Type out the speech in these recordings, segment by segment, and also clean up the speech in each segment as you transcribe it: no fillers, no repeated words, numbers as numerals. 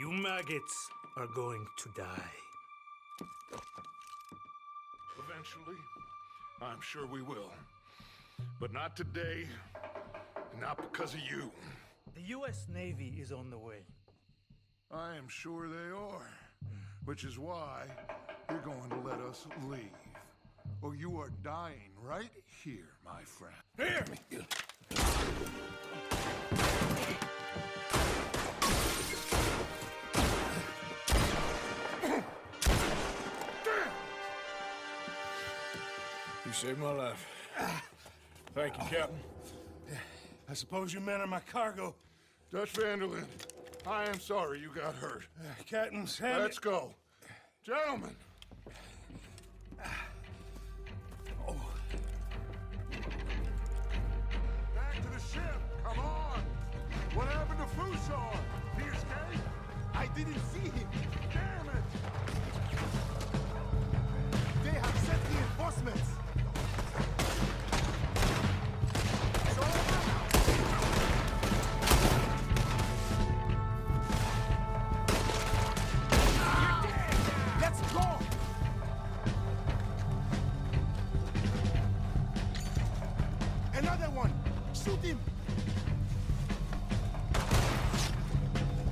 You maggots are going to die. Eventually, I'm sure we will. But not today, not because of you. The U.S. Navy is on the way. I am sure they are. Which is why you're going to let us leave. Or you are dying right here, my friend. Here! You saved my life. Thank you, Captain. I suppose you men are my cargo. Dutch Vanderlyn, I am sorry you got hurt. Captain Sam. Let's go. Gentlemen. Back to the ship. Come on. What happened to Fusar? He escaped? I didn't see him. Damn it. They have sent reinforcements. Let's go! Another one! Shoot him!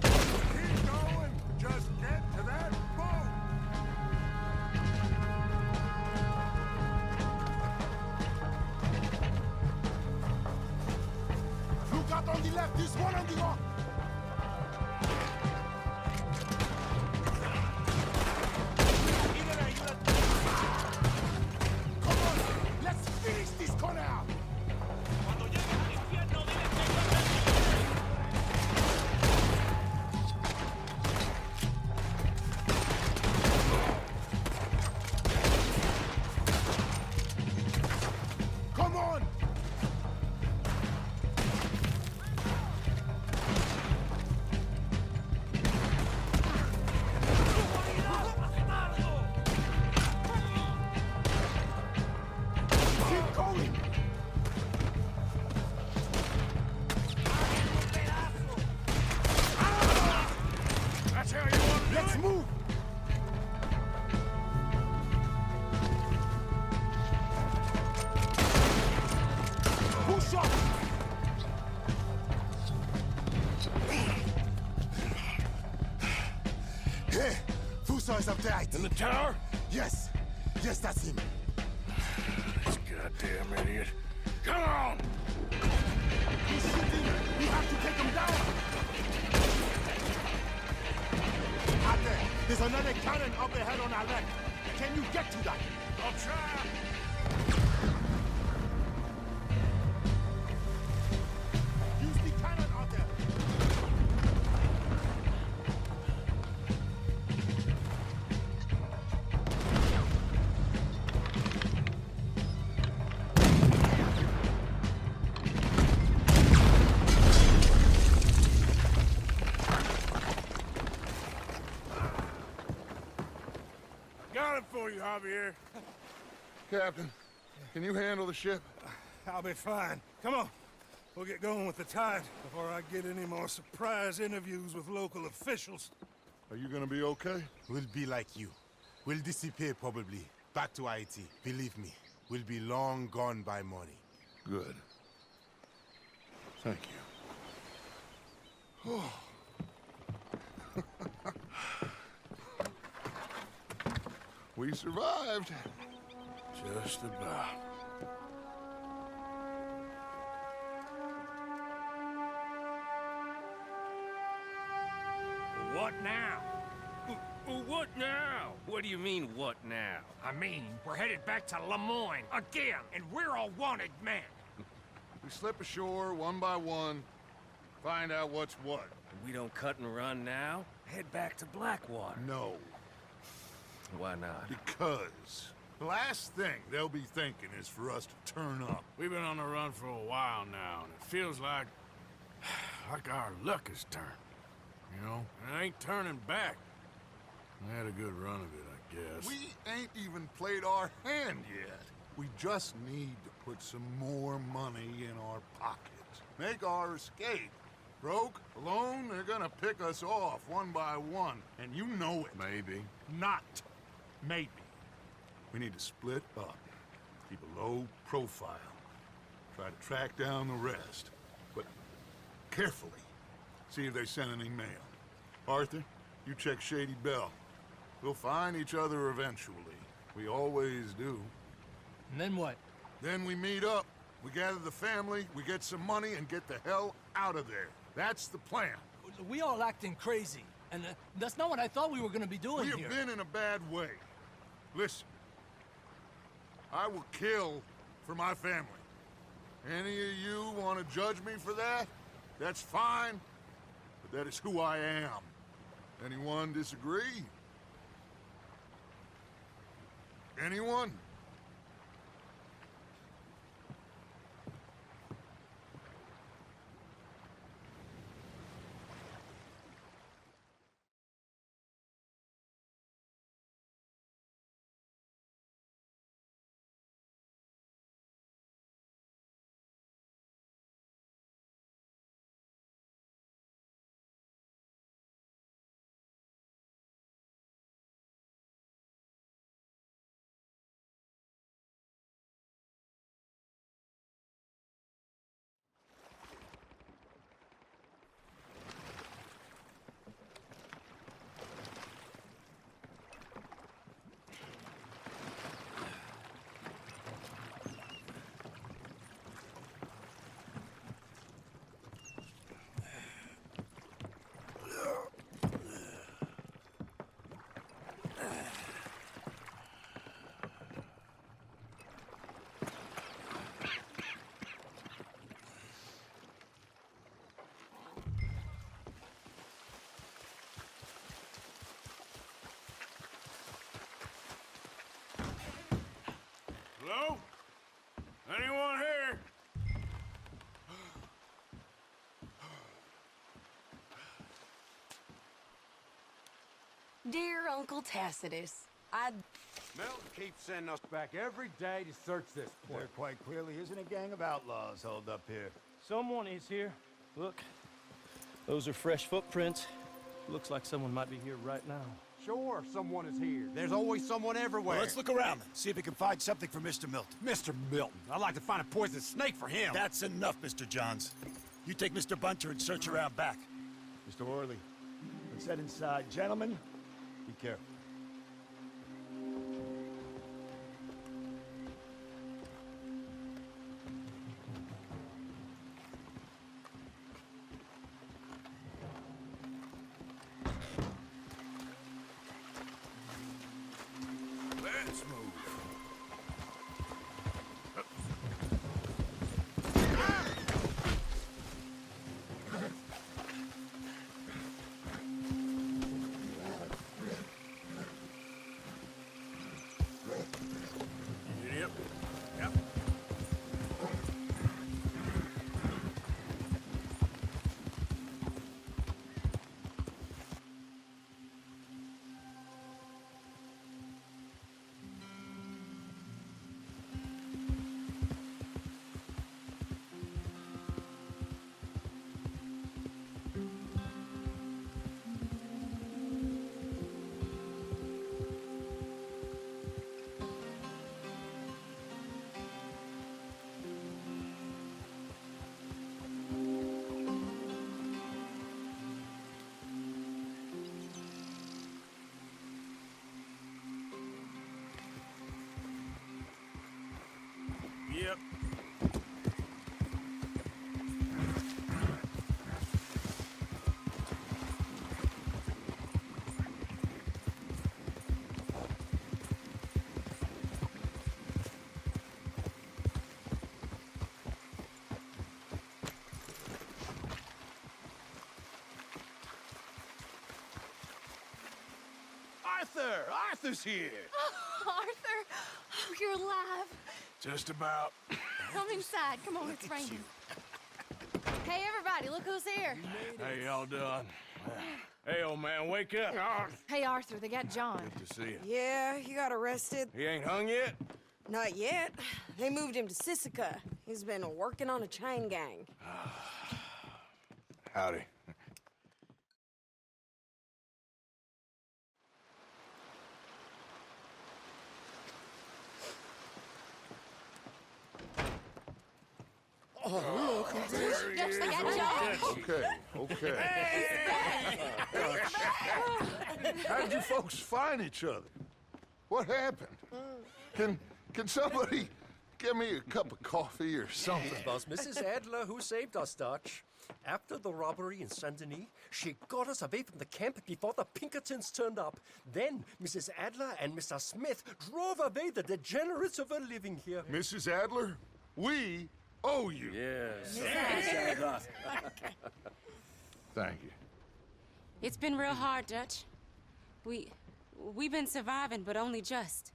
Keep going. Just get to that boat. Look out on the left, there's one on the rock! Come on, let's finish this corner! Come on! Keep going! That's how you want to do Let's it? move! Push up! Hey, Fusa is up there, I In think. the tower? Yes, yes, that's him. This goddamn idiot. Come on! He's shooting! We have to take him down! Out there, there's another cannon up ahead on our left. Can you get to that? I'll try. Use the cannon out there. Got it for you, Javier. Captain, can you handle the ship? I'll be fine. Come on. We'll get going with the tide before I get any more surprise interviews with local officials. Are you gonna be okay? We'll be like you. We'll disappear probably. Back to Haiti. Believe me, we'll be long gone by morning. Good. Thank you. We survived. Just about. What now? What now? What do you mean, what now? I mean, we're headed back to Lemoyne again, and we're a wanted man. We slip ashore one by one, find out what's what. We don't cut and run now? Head back to Blackwater. No, Why not? because the last thing they'll be thinking is for us to turn up. We've been on the run for a while now, and it feels like our luck has turned. You know? And it ain't turning back. We had a good run of it, I guess. We ain't even played our hand yet. We just need to put some more money in our pockets. Make our escape. Broke, alone, they're gonna pick us off one by one, and you know it. Maybe. Not maybe. We need to split up. Keep a low profile. Try to track down the rest. But carefully. See if they send any mail. Arthur, you check Shady Bell. We'll find each other eventually. We always do. And then what? Then we meet up. We gather the family, we get some money, and get the hell out of there. That's the plan. We all acting crazy. And that's not what I thought we were gonna be doing We have been in a bad way. Listen. I will kill for my family. Any of you want to judge me for that? That's fine. But that is who I am. Anyone disagree? Anyone? Hello? Anyone here? Dear Uncle Tacitus, Milton keeps sending us back every day to search this place. There quite clearly isn't a gang of outlaws holed up here. Someone is here. Look, those are fresh footprints. Looks like someone might be here right now. Sure, someone is here. There's always someone everywhere. Well, let's look around then. See if we can find something for Mr. Milton. Mr. Milton. I'd like to find a poisonous snake for him. That's enough, Mr. Johns. You take Mr. Bunter and search around back. Mr. Orley, let's head inside. Gentlemen, be careful. Let's move. Yep. Yep. Yep. Arthur! Arthur's here! Oh, Arthur! Oh, you're alive. Just about. Come inside. Come on, it's raining. Hey, everybody, look who's here. How y'all doing? Hey, old man, wake up. Hey, Arthur, they got John. Good to see you. Yeah, he got arrested. He ain't hung yet? Not yet. They moved him to Sisika. He's been working on a chain gang. Howdy. Oh, look, just like that job. Okay. How did you folks find each other? What happened? Can somebody give me a cup of coffee or something? It was Mrs. Adler who saved us, Dutch. After the robbery in Saint Denis, she got us away from the camp before the Pinkertons turned up. Then Mrs. Adler and Mr. Smith drove away the degenerates who were living here. Mrs. Adler, we owe you. Yes. Thank you. It's been real hard, Dutch. We've been surviving, but only just.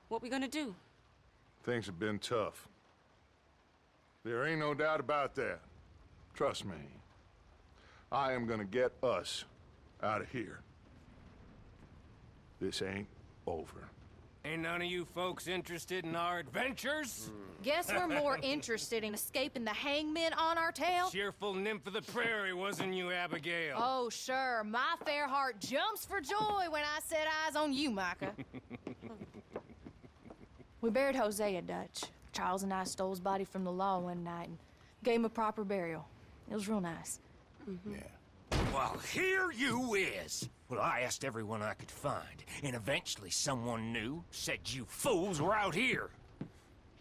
What we gonna do? Things have been tough. There ain't no doubt about that. Trust me. I am gonna get us out of here. This ain't over. Ain't none of you folks interested in our adventures? Guess we're more interested in escaping the hangmen on our tail. Cheerful nymph of the prairie, wasn't you, Abigail? Oh, sure. My fair heart jumps for joy when I set eyes on you, Micah. We buried Hosea, Dutch. Charles and I stole his body from the law one night and gave him a proper burial. It was real nice. Yeah. Well, here you is. Well, I asked everyone I could find, and eventually someone new said you fools were out here.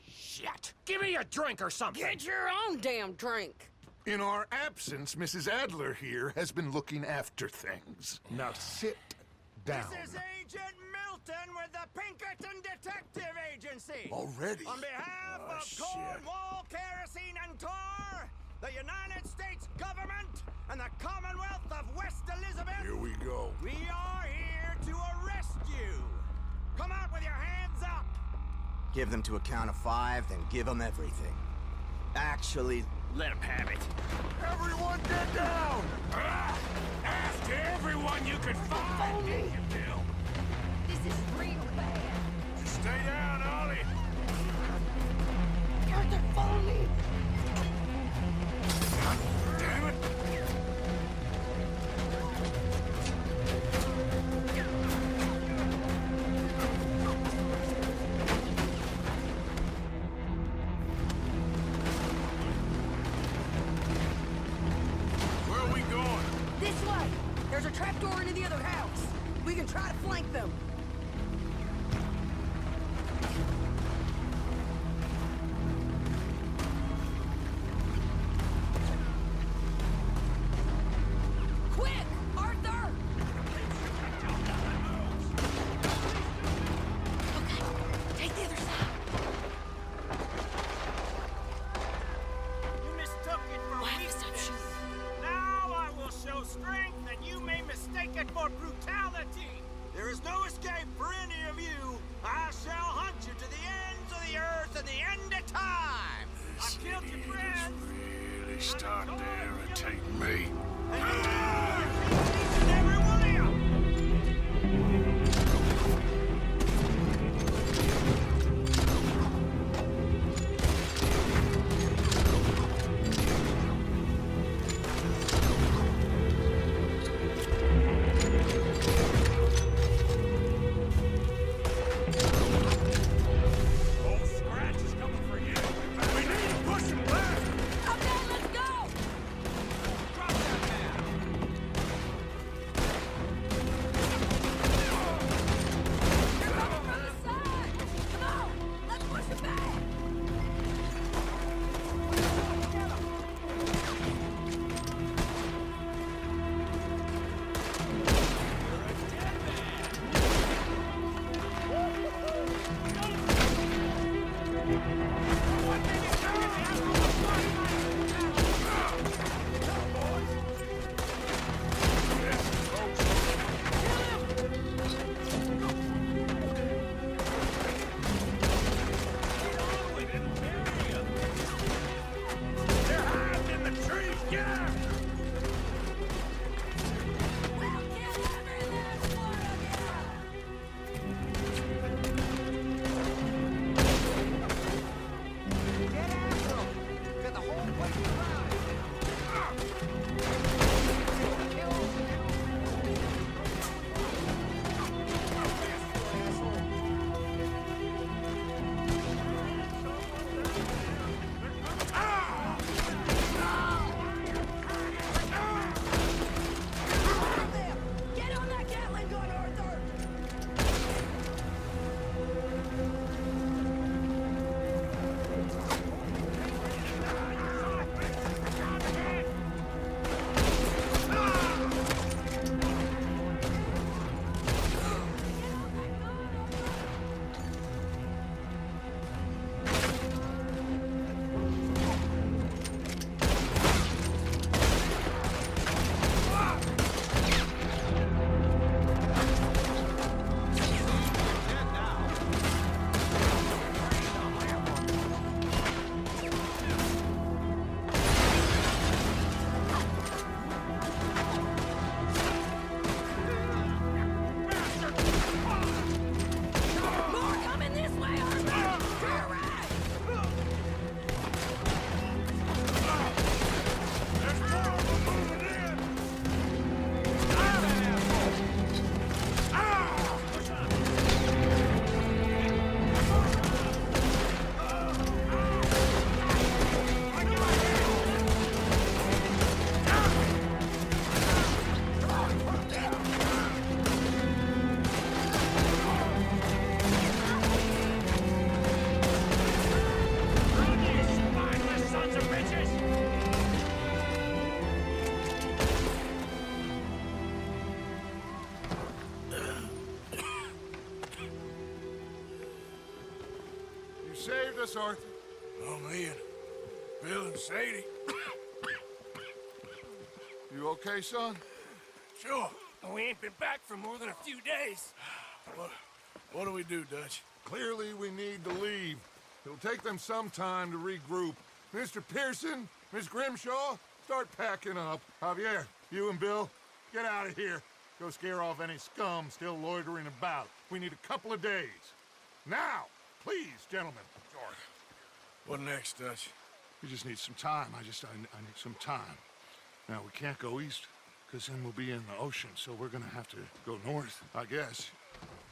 Shit. Give me a drink or something. Get your own damn drink. In our absence, Mrs. Adler here has been looking after things. Now sit down. This is Agent Milton with the Pinkerton Detective Agency. Already? On behalf of Cornwall, Kerosene, and Tar, the United States government, and the Commonwealth of West Elizabeth. Here we go. We are here to arrest you. Come out with your hands up. Give them to a count of 5, then give them everything. Actually, let them have it. Everyone get down! Ask everyone you could find. This is real bad. Just stay down, Ollie. Arthur, follow me. Damn it. Where are we going? This way. There's a trapdoor into the other house. We can try to flank them. Quick, Arthur! Okay, take the other side. You mistook it for weakness. Now I will show strength, and you may mistake it for brutality. There is no escape for any of you. I shall hunt you to the ends of the earth and the end of time. This I killed your idiot friends. is really starting to irritate me. Every one of you. Old Scratch is coming for you. We need to push him back. Okay, let's go! Drop that us, Arthur? Oh, me and Bill and Sadie. You okay, son? Sure. We ain't been back for more than a few days. What do we do, Dutch? Clearly, we need to leave. It'll take them some time to regroup. Mr. Pearson, Miss Grimshaw, start packing up. Javier, you and Bill, get out of here. Go scare off any scum still loitering about. We need a couple of days. Now, please, gentlemen. George. What next, Dutch? We just need some time. I need some time. Now, we can't go east, because then we'll be in the ocean, so we're gonna have to go north, I guess.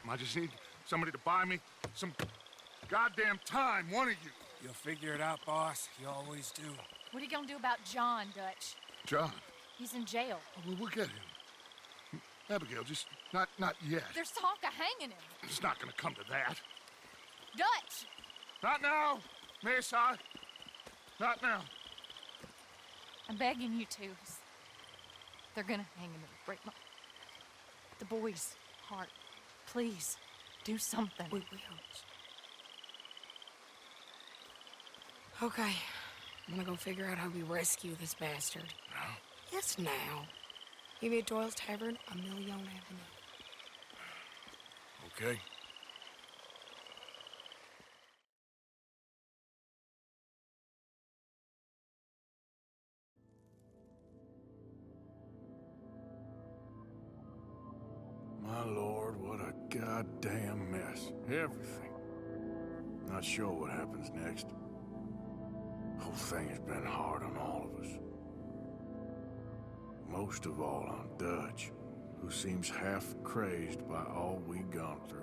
I just need somebody to buy me some goddamn time, one of you. You'll figure it out, boss. You always do. What are you gonna do about John, Dutch? John? He's in jail. Oh, we'll get him. Abigail, just not yet. There's talk of hanging him. It's not gonna come to that. Dutch! Not now, Miss. Not now. I'm begging you to. They're gonna hang him. It'll break the boy's heart. Please, do something. We will. Okay. I'm gonna go figure out how we rescue this bastard. Now? Yes, now. Give me a Doyle's Tavern, a Million Avenue. Okay. My lord, what a goddamn mess. Everything. Not sure what happens next. Whole thing has been hard on all of us. Most of all on Dutch, who seems half crazed by all we've gone through.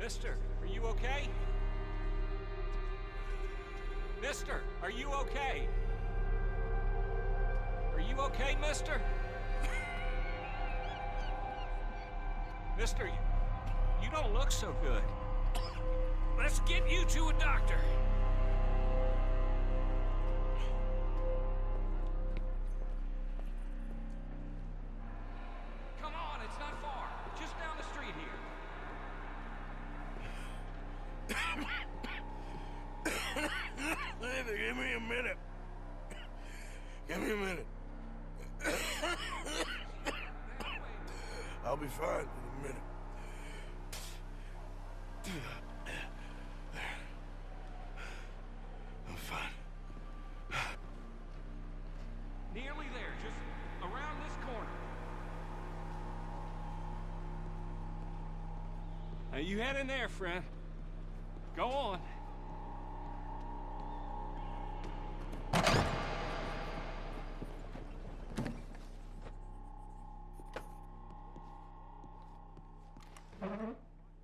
Mister, are you okay? Mister, are you okay? Are you okay, mister? Mister, you don't look so good. Let's get you to a doctor. Come on, it's not far. Just down the street here. Give me a minute. Give me a minute. I'll be fine in a minute. I'm fine. Nearly there, just around this corner. Now you head in there, friend. Go on.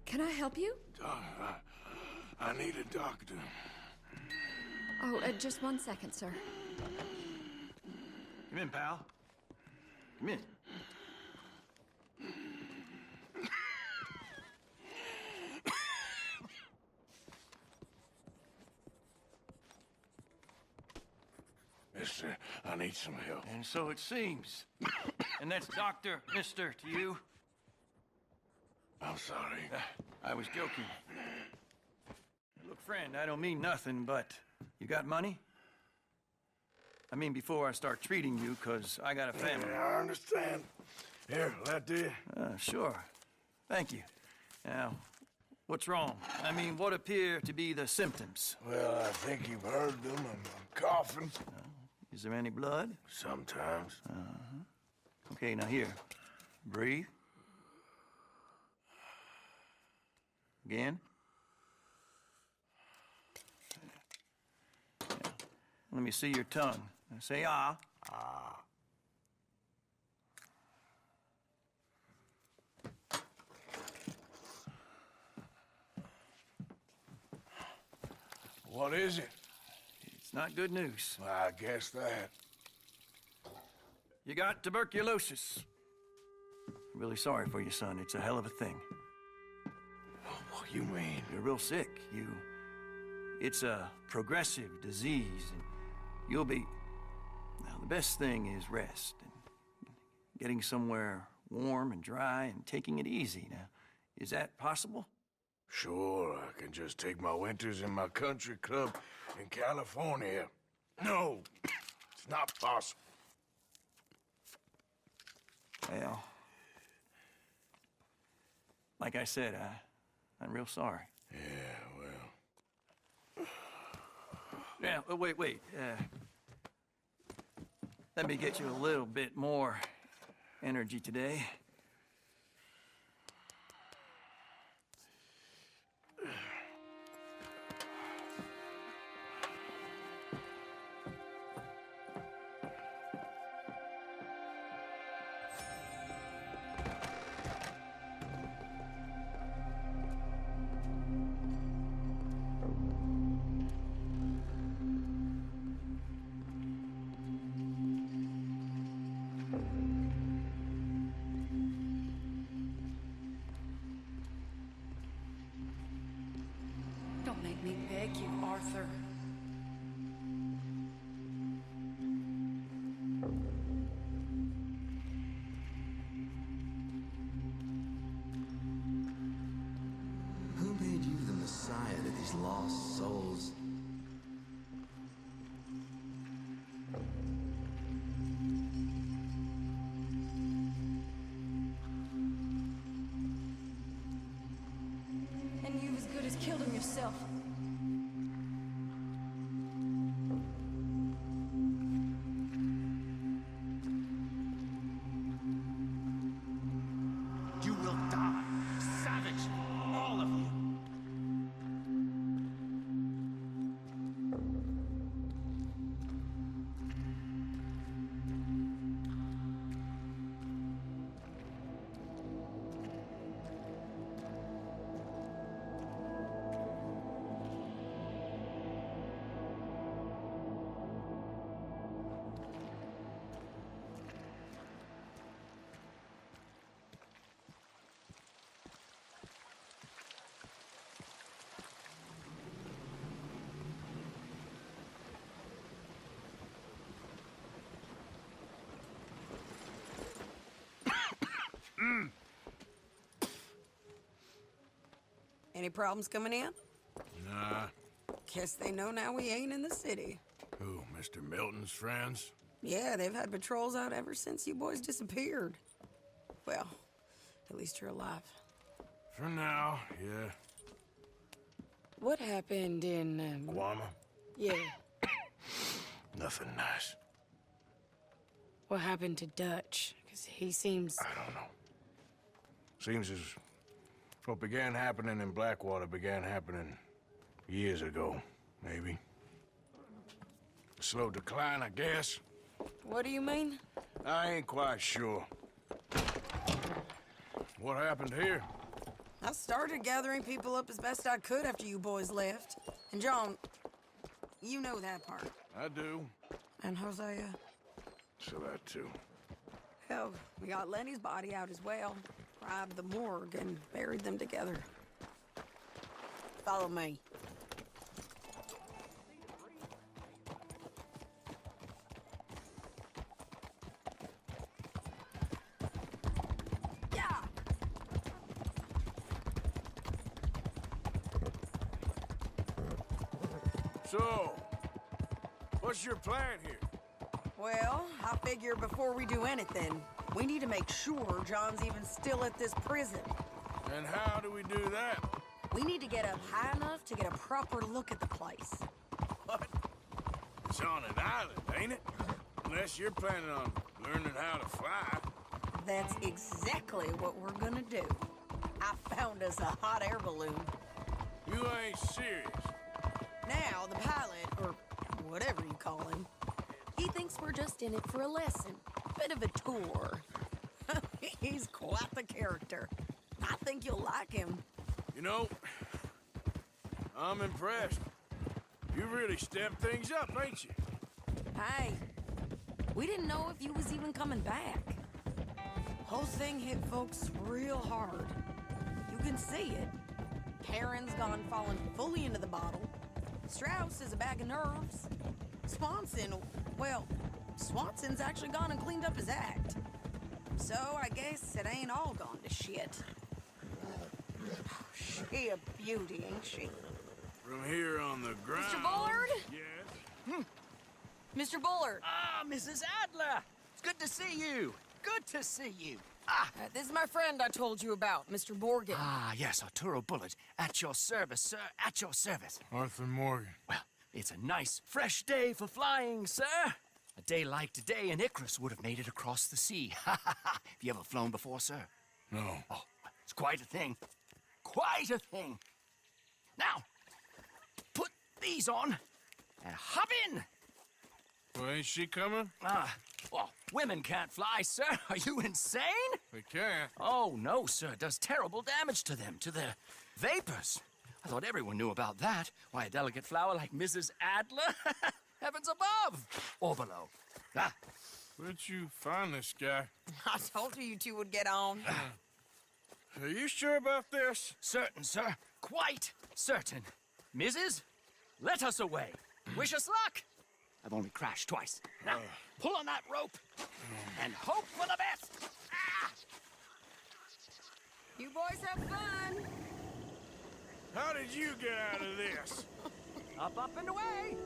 Can I help you? I need a doctor. Oh, just 1 second, sir. Come in, pal. Come in. Mister, I need some help. And so it seems. And that's Dr. Mister to you? I'm sorry. I was joking. Look, friend, I don't mean nothing, but you got money? I mean, before I start treating you, 'cause I got a family. Yeah, I understand. Here, that do you? Sure. Thank you. Now, what's wrong? I mean, what appear to be the symptoms? Well, I think you've heard them. I'm coughing. Is there any blood? Sometimes. Okay, now here. Breathe. Again. Let me see your tongue. Now say ah. Ah. What is it? It's not good news. I guess that. You got tuberculosis. I'm really sorry for you, son. It's a hell of a thing. What you mean? You're real sick. It's a progressive disease, and you'll be... Now, the best thing is rest, and getting somewhere warm and dry, and taking it easy. Now, is that possible? Sure, I can just take my winters in my country club in California. No, it's not possible. Well, like I said, I'm real sorry. Yeah, well... Yeah, wait. Let me get you a little bit more energy today. Don't make me beg you, Arthur. Who made you the messiah to these lost souls? And you've as good as killed him yourself. You will die, savage, all of you. Any problems coming in? Nah. Guess they know now we ain't in the city. Who, Mr. Milton's friends? Yeah, they've had patrols out ever since you boys disappeared. Well, at least you're alive. For now, yeah. What happened in, Guama? Yeah. Nothing nice. What happened to Dutch? Because he seems... I don't know. Seems as what began happening in Blackwater began happening years ago, maybe. A slow decline, I guess. What do you mean? I ain't quite sure. What happened here? I started gathering people up as best I could after you boys left. And John, you know that part. I do. And Hosea? So that too. Hell, we got Lenny's body out as well. Robbed the morgue and buried them together. Follow me. Yeah! So, what's your plan here? Well, I figure before we do anything, we need to make sure John's even still at this prison. And how do we do that? We need to get up high enough to get a proper look at the place. What? It's on an island, ain't it? Unless you're planning on learning how to fly. That's exactly what we're gonna do. I found us a hot air balloon. You ain't serious. Now, the pilot, or whatever you call him. He thinks we're just in it for a lesson. Bit of a tour. He's quite the character. I think you'll like him. You know, I'm impressed. You really stepped things up, ain't you? Hey, we didn't know if you was even coming back. Whole thing hit folks real hard. You can see it. Karen's gone falling fully into the bottle. Strauss is a bag of nerves. Swanson's actually gone and cleaned up his act. So I guess it ain't all gone to shit. She a beauty, ain't she? From here on the ground... Mr. Bullard? Yes? Mr. Bullard! Ah, Mrs. Adler! It's good to see you. Good to see you. This is my friend I told you about, Mr. Morgan. Ah, yes, Arturo Bullard. At your service, sir. At your service. Arthur Morgan. Well, it's a nice, fresh day for flying, sir. A day like today, an Icarus would have made it across the sea. Have you ever flown before, sir? No. Oh, it's quite a thing. Quite a thing. Now, put these on and hop in. Well, ain't she coming? Well, women can't fly, sir. Are you insane? They can't. Oh, no, sir. It does terrible damage to them, to their vapors. I thought everyone knew about that. Why, a delicate flower like Mrs. Adler? Heavens above! Or below. Where'd you find this guy? I told you two would get on. Are you sure about this? Certain, sir. Quite certain. Mrs., let us away. Wish us luck. I've only crashed twice. Now, pull on that rope and hope for the best. You boys have fun. How did you get out of this? Up, and away.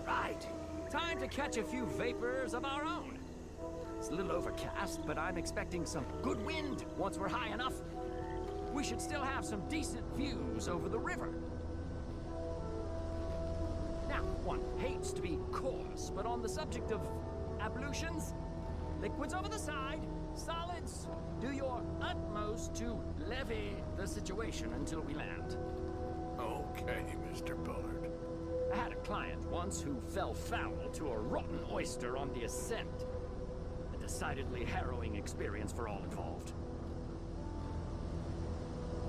Right. Time to catch a few vapors of our own. It's a little overcast, but I'm expecting some good wind once we're high enough. We should still have some decent views over the river. Now, one hates to be coarse, but on the subject of ablutions, liquids over the side, solids, do your utmost to levy the situation until we land. Okay, Mr. Bullard. I had a client once who fell foul to a rotten oyster on the ascent. A decidedly harrowing experience for all involved.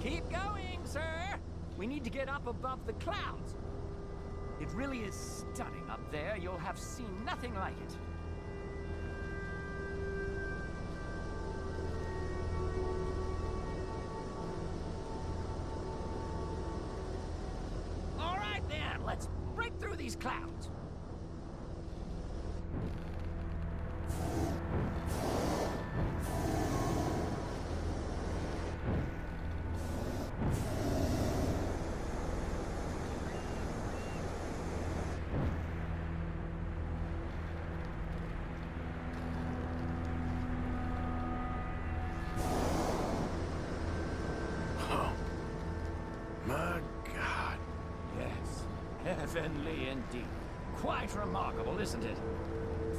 Keep going, sir! We need to get up above the clouds. It really is stunning up there. You'll have seen nothing like it. All right, then. Let's break through these clouds. My God. Yes, heavenly indeed. Quite remarkable, isn't it?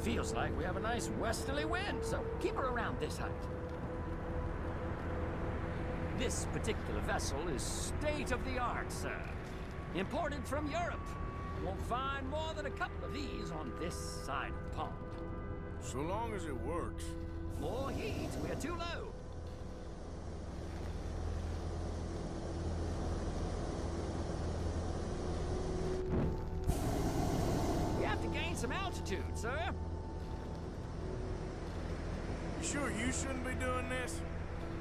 Feels like we have a nice westerly wind, so keep her around this height. This particular vessel is state-of-the-art, sir. Imported from Europe. Won't find more than a couple of these on this side of the pond. So long as it works. More heat, we're too low. We have to gain some altitude, sir. You sure you shouldn't be doing this?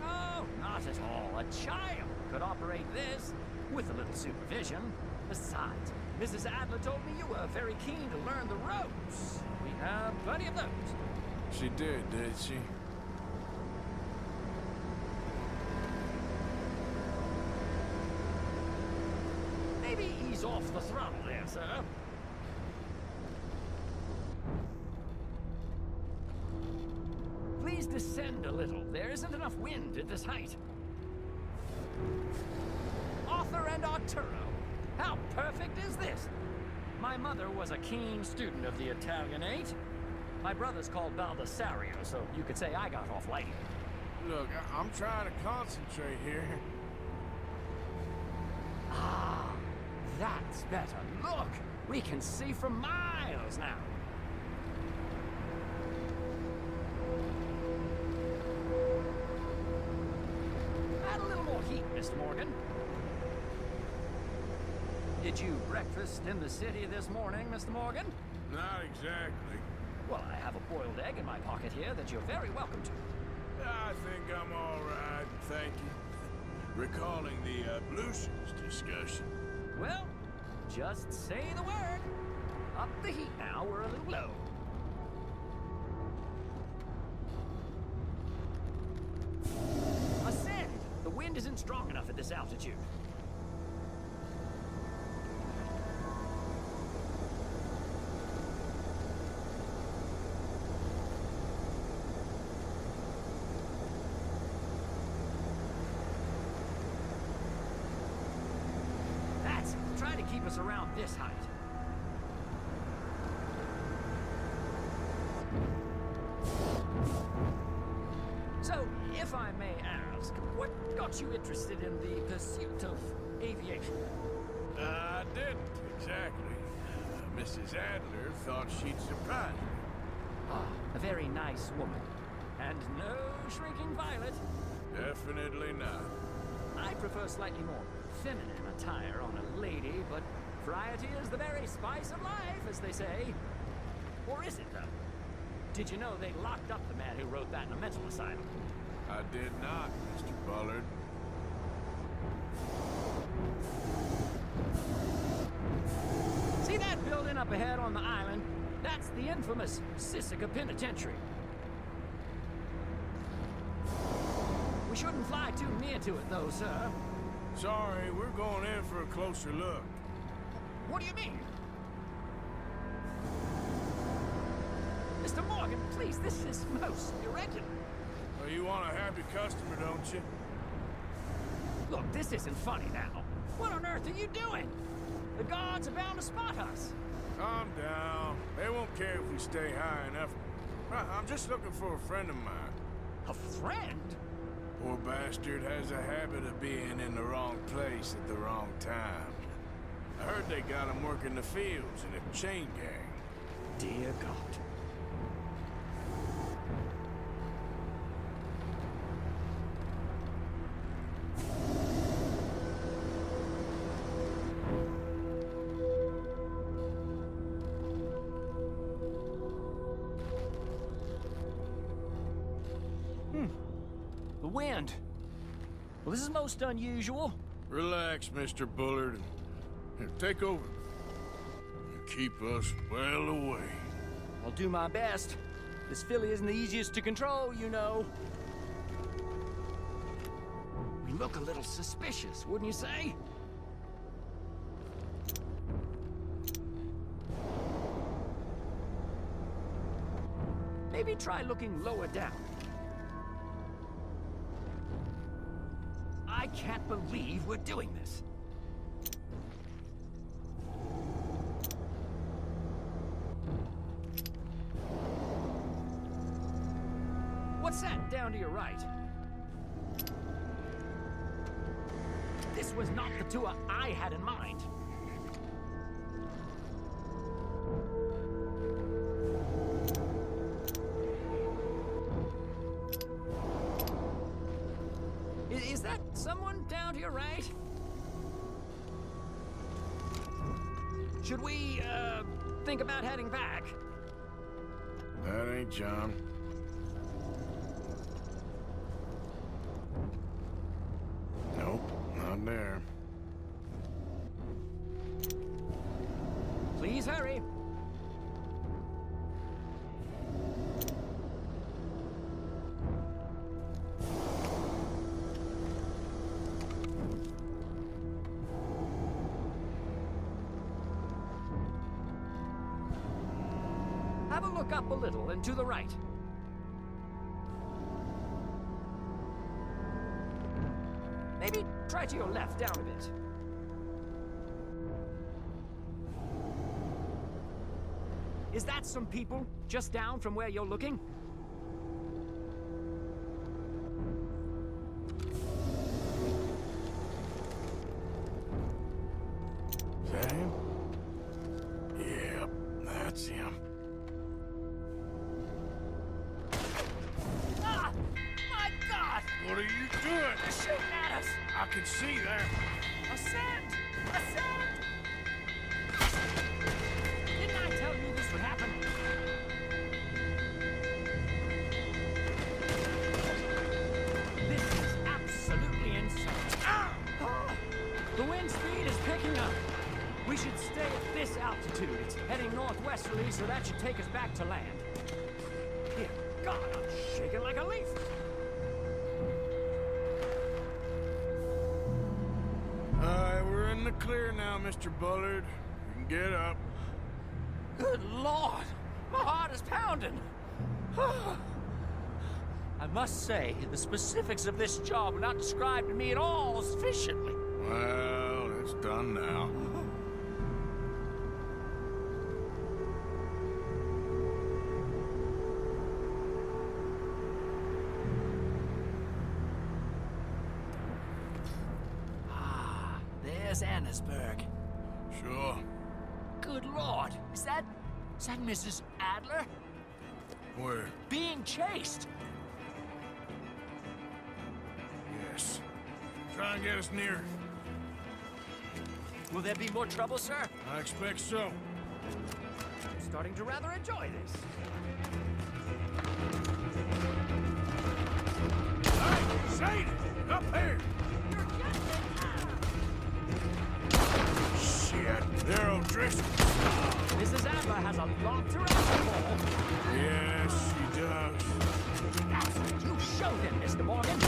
Oh, not at all. A child could operate this with a little supervision. Besides, Mrs. Adler told me you were very keen to learn the ropes. We have plenty of those. She did she? Maybe ease off the throttle there, sir. Please descend a little. There isn't enough wind at this height. Arthur and Arturo. How perfect is this? My mother was a keen student of the Italianate. My brother's called Baldessario, so you could say I got off lightly. Look, I'm trying to concentrate here. Ah, That's better. Look! We can see for miles now. Add a little more heat, Mr. Morgan. Did you breakfast in the city this morning, Mr. Morgan? Not exactly. Well, I have a boiled egg in my pocket here that you're very welcome to. I think I'm all right, thank you. Recalling the ablutions discussion. Well, just say the word. Up the heat now, we're a little low. Ascend! The wind isn't strong enough at this altitude. Try to keep us around this height. So, if I may ask, what got you interested in the pursuit of aviation? I didn't, exactly. Mrs. Adler thought she'd surprise me. Ah, a very nice woman. And no shrinking violet. Definitely not. I prefer slightly more feminine attire on a lady, but variety is the very spice of life, as they say. Or is it, though? Did you know they locked up the man who wrote that in a mental asylum? I did not, Mr. Bullard. See that building up ahead on the island? That's the infamous Sisika Penitentiary. We shouldn't fly too near to it, though, sir. Sorry, we're going in for a closer look. What do you mean? Mr. Morgan, please, this is most irregular. Well, you want a happy customer, don't you? Look, this isn't funny now. What on earth are you doing? The guards are bound to spot us. Calm down. They won't care if we stay high enough. I'm just looking for a friend of mine. A friend? Poor bastard has a habit of being in the wrong place at the wrong time. I heard they got him working the fields in a chain gang. Dear God. The wind. Well, this is most unusual. Relax, Mr. Bullard. Here, take over. Keep us well away. I'll do my best. This filly isn't the easiest to control, you know. We look a little suspicious, wouldn't you say? Maybe try looking lower down. I can't believe we're doing this. What's that down to your right? This was not the tour I had in mind. Is that someone down to your right? Should we, think about heading back? That ain't John. Nope, not there. Please hurry. Have a look up a little and to the right. Maybe try to your left down a bit. Is that some people just down from where you're looking? What are you doing? They're shooting at us! I can see there. Ascend! Ascend! Didn't I tell you this would happen? This is absolutely insane. Ah! The wind speed is picking up. We should stay at this altitude. It's heading northwesterly, so that should take us back to land. Dear God, I'm shaking like a leaf. We're in the clear now, Mr. Bullard. You can get up. Good Lord! My heart is pounding! I must say, the specifics of this job were not described to me at all sufficiently. Well, it's done now. There's Annesburg. Sure. Good Lord! Is that Mrs. Adler? Where? Being chased! Yes. Try and get us near. Will there be more trouble, sir? I expect so. I'm starting to rather enjoy this. Hey, Sadie! Up here! Shit, they're O'Driscoll. Mrs. Adler has a lot to answer for. Yes, she does. That's you show them, Mr. Morgan.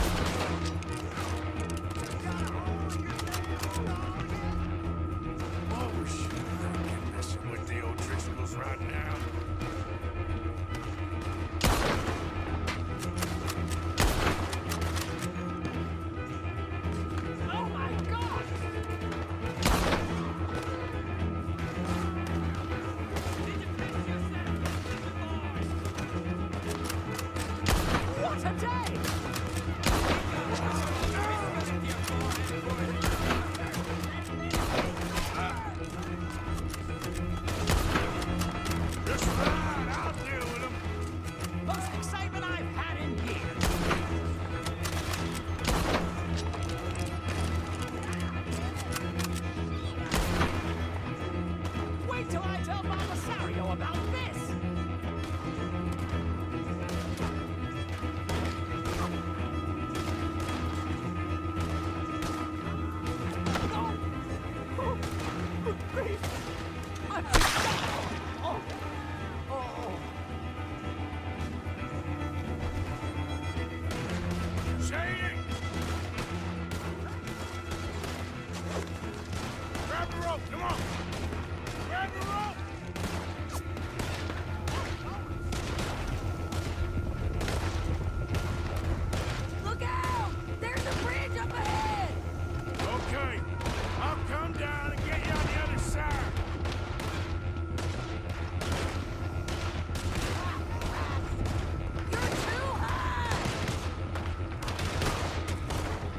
Oh, shit. I'm messing with the O'Driscolls right now. Oh, my God! What a day! Just right, I'll deal with them. Most excitement I've had in years. Wait till I tell Belisario about this! Sadie! Grab the rope, come on! Grab the rope! Look out! There's a bridge up ahead! Okay, I'll come down and get you on the other side. You're too high!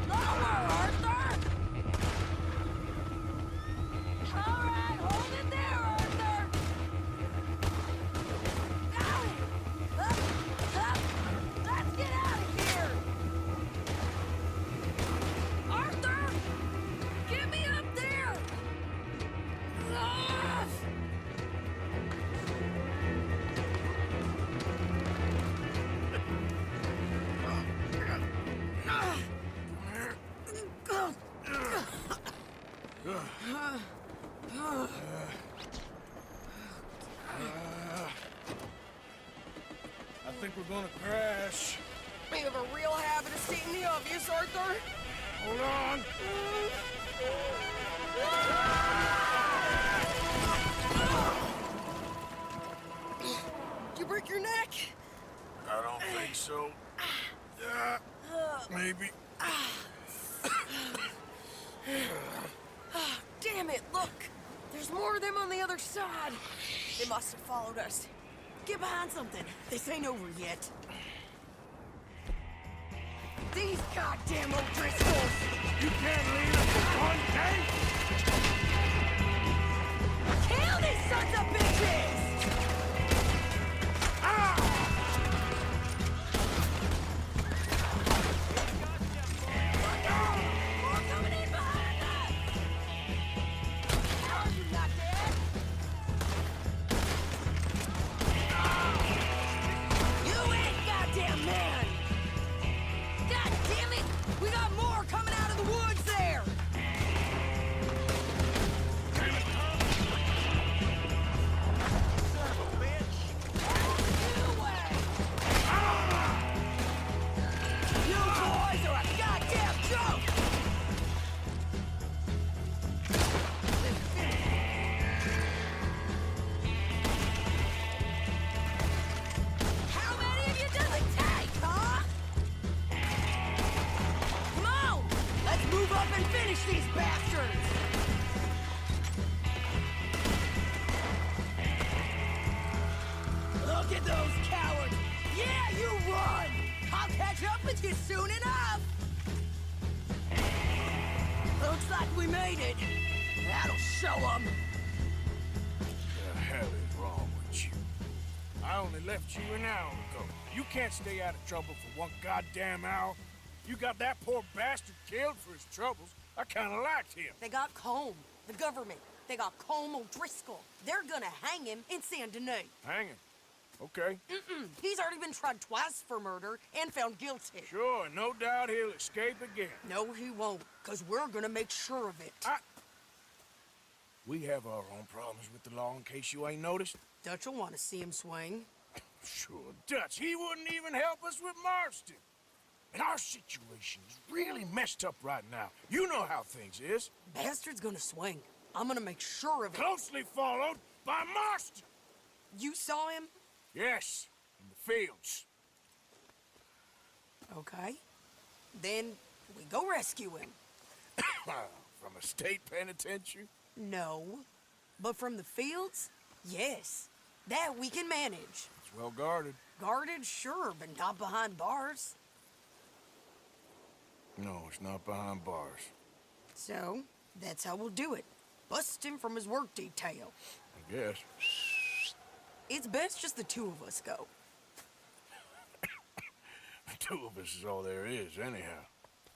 Lower, Arthur! All right, hold it there, Arthur! Got it! Up! Let's get out of here! Arthur! Get me up there! Ah! I think we're gonna crash. We have a real habit of stating the obvious, Arthur. Hold on. Did you break your neck? I don't think so. Maybe. Damn it, look! There's more of them on the other side. They must have followed us. Get behind something. This ain't over yet. These goddamn O'Driscolls! You can't leave us for one day? Kill these sons of bitches! Move up and finish these bastards! Look at those cowards! Yeah, you run! I'll catch up with you soon enough! Looks like we made it. That'll show them. The hell is wrong with you? I only left you an hour ago. You can't stay out of trouble for one goddamn hour. You got that poor bastard killed for his troubles. I kinda liked him. They got Colm, the government. They got Colm O'Driscoll. They're gonna hang him in Saint Denis. Hanging? Okay. He's already been tried twice for murder and found guilty. Sure, no doubt he'll escape again. No, he won't, because we're gonna make sure of it. We have our own problems with the law, in case you ain't noticed. Dutch will want to see him swing. Sure, Dutch, he wouldn't even help us with Marston. And our situation is really messed up right now. You know how things is. Bastard's gonna swing. I'm gonna make sure of it. Closely followed by Marston. You saw him? Yes, in the fields. Okay. Then we go rescue him. From a state penitentiary? No. But from the fields? Yes. That we can manage. It's well guarded. Guarded, sure, but not behind bars. No, it's not behind bars. So, that's how we'll do it. Bust him from his work detail. I guess. It's best just the two of us go. The two of us is all there is, anyhow.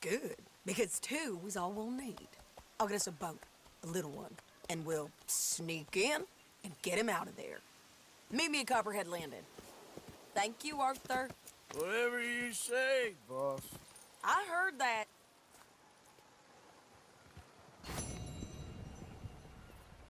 Good, because two is all we'll need. I'll get us a boat, a little one, and we'll sneak in and get him out of there. Meet me at Copperhead Landing. Thank you, Arthur. Whatever you say, boss. I heard that.